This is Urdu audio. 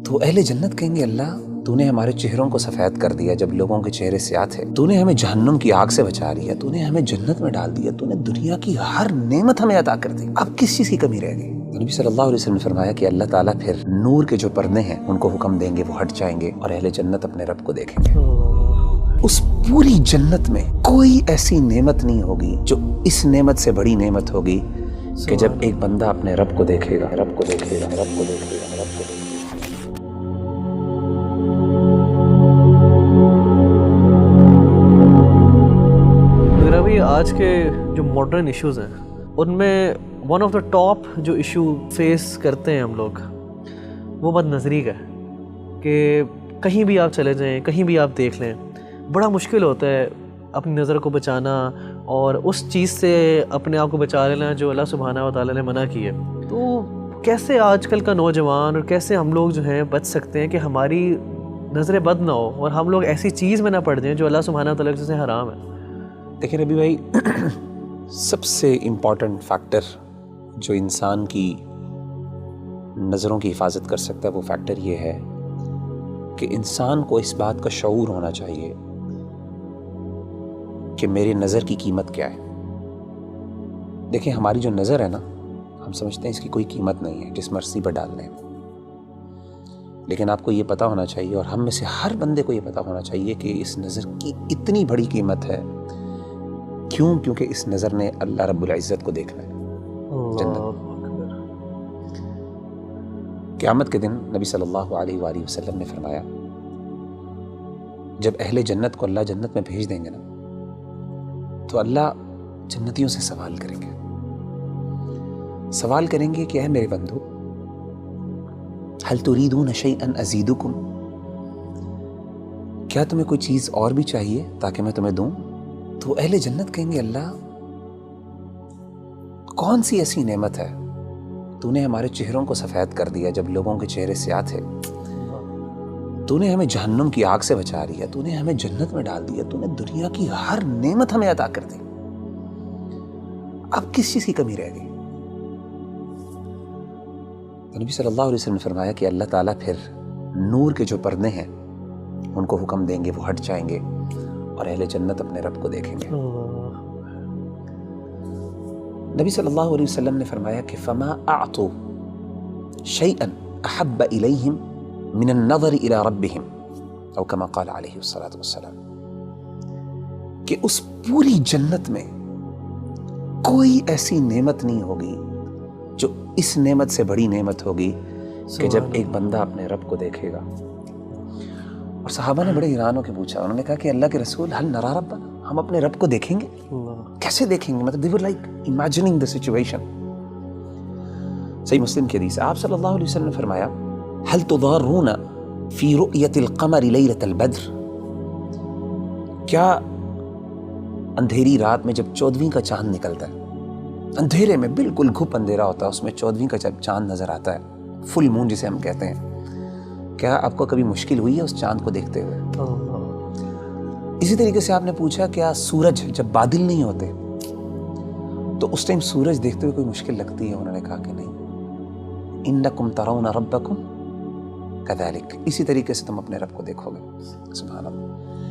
تو اہل جنت کہیں گے اللہ تو نے ہمارے چہروں کو سفید کر دیا جب لوگوں کے چہرے سیاہ تھے، تو نے ہمیں جہنم کی آگ سے بچا لیا، تو نے ہمیں جنت میں ڈال دیا، تو نے دنیا کی ہر نعمت ہمیں عطا کر دی، اب کس چیز کی کمی رہ گئی؟ نبی صلی اللہ علیہ وسلم نے فرمایا کہ اللہ تعالیٰ پھر نور کے جو پردے ہیں ان کو حکم دیں گے، وہ ہٹ جائیں گے اور اہل جنت اپنے رب کو دیکھیں گے۔ اس پوری جنت میں کوئی ایسی نعمت نہیں ہوگی جو اس نعمت سے بڑی نعمت ہوگی کہ جب ایک بندہ اپنے رب کو دیکھے گا، رب کو دیکھے گا، رب کو دیکھے گا، رب کو دیکھے گا۔ میرا بھی آج کے جو ماڈرن ایشوز ہیں ان میں ون آف دا ٹاپ جو ایشو فیس کرتے ہیں ہم لوگ وہ بد نظری کا ہے کہ کہیں بھی آپ چلے جائیں، کہیں بھی آپ دیکھ لیں، بڑا مشکل ہوتا ہے اپنی نظر کو بچانا اور اس چیز سے اپنے آپ کو بچا لینا جو اللہ سبحانہ و تعالیٰ نے منع کی ہے۔ تو کیسے آج کل کا نوجوان اور کیسے ہم لوگ جو ہیں بچ سکتے ہیں کہ ہماری نظریں بد نہ ہو اور ہم لوگ ایسی چیز میں نہ پڑ جائیں جو اللہ سبحانہ و تعالیٰ کی سے حرام ہے؟ دیکھیں ربی بھائی، سب سے امپورٹنٹ فیکٹر جو انسان کی نظروں کی حفاظت کر سکتا ہے وہ فیکٹر یہ ہے کہ انسان کو اس بات کا شعور ہونا چاہیے کہ میری نظر کی قیمت کیا ہے۔ دیکھیں ہماری جو نظر ہے نا، ہم سمجھتے ہیں اس کی کوئی قیمت نہیں ہے، جس مرضی پر ڈال لیں، لیکن آپ کو یہ پتا ہونا چاہیے اور ہم میں سے ہر بندے کو یہ پتا ہونا چاہیے کہ اس نظر کی اتنی بڑی قیمت ہے۔ کیوں؟ کیونکہ اس نظر نے اللہ رب العزت کو دیکھنا ہے جنت۔ قیامت کے دن نبی صلی اللہ علیہ وآلہ وسلم نے فرمایا جب اہل جنت کو اللہ جنت میں بھیج دیں گے نا تو اللہ جنتیوں سے سوال کریں گے کہ اے میرے بندو هل تريدون شيئا ازيدكم، کیا تمہیں کوئی چیز اور بھی چاہیے تاکہ میں تمہیں دوں؟ تو اہل جنت کہیں گے اللہ کون سی ایسی نعمت ہے تو نے ہمارے چہروں کو سفید کر دیا جب لوگوں کے چہرے سیاہ تھے، تو نے ہمیں جہنم کی آگ سے بچا لیا، تو نے ہمیں جنت میں ڈال دیا، تو نے دنیا کی ہر نعمت ہمیں عطا کر دی، اب کس چیز کی کمی رہ گئی؟ تو نبی صلی اللہ علیہ وسلم نے فرمایا کہ اللہ تعالیٰ پھر نور کے جو پردے ہیں ان کو حکم دیں گے، وہ ہٹ جائیں گے اور اہل جنت اپنے رب کو دیکھیں گے۔ نبی صلی اللہ علیہ وسلم نے فرمایا کہ فما اعطوا شيئا احب الیہم من النظر الى ربهم، او كما قال علیہ الصلاۃ والسلام، کہ اس پوری جنت میں کوئی ایسی نعمت نہیں ہوگی جو اس نعمت سے بڑی نعمت ہوگی کہ جب ایک بندہ اپنے رب کو دیکھے گا۔ اور صحابہ نے بڑے حیران ہو کے پوچھا، انہوں نے کہا کہ اللہ کے رسول هل نرى ربنا، ہم اپنے رب کو دیکھیں گے؟ کیسے دیکھیں گے؟ مطلب they were like imagining the situation۔ صحیح مسلم کی حدیث ہے، آپ صلی اللہ علیہ وسلم نے فرمایا هل تضارون في رؤية القمر ليلة البدر، کیا اندھیری رات میں جب 14ویں کا چاند نکلتا ہے، اندھیرے میں بالکل گھپ اندھیرا ہوتا ہے، اس میں 14ویں کا جب چاند نظر آتا ہے، فل مون جسے ہم کہتے ہیں، کیا آپ کو کبھی مشکل ہوئی ہے اس چاند کو دیکھتے ہوئے؟ اسی طریقے سے آپ نے پوچھا کیا سورج جب بادل نہیں ہوتے تو اس ٹائم سورج دیکھتے ہوئے کوئی مشکل لگتی ہے؟ انہوں نے کہا کہ نہیں، انکم ترون ربکم کذالک، اسی طریقے سے تم اپنے رب کو دیکھو گے۔ سبحان اللہ۔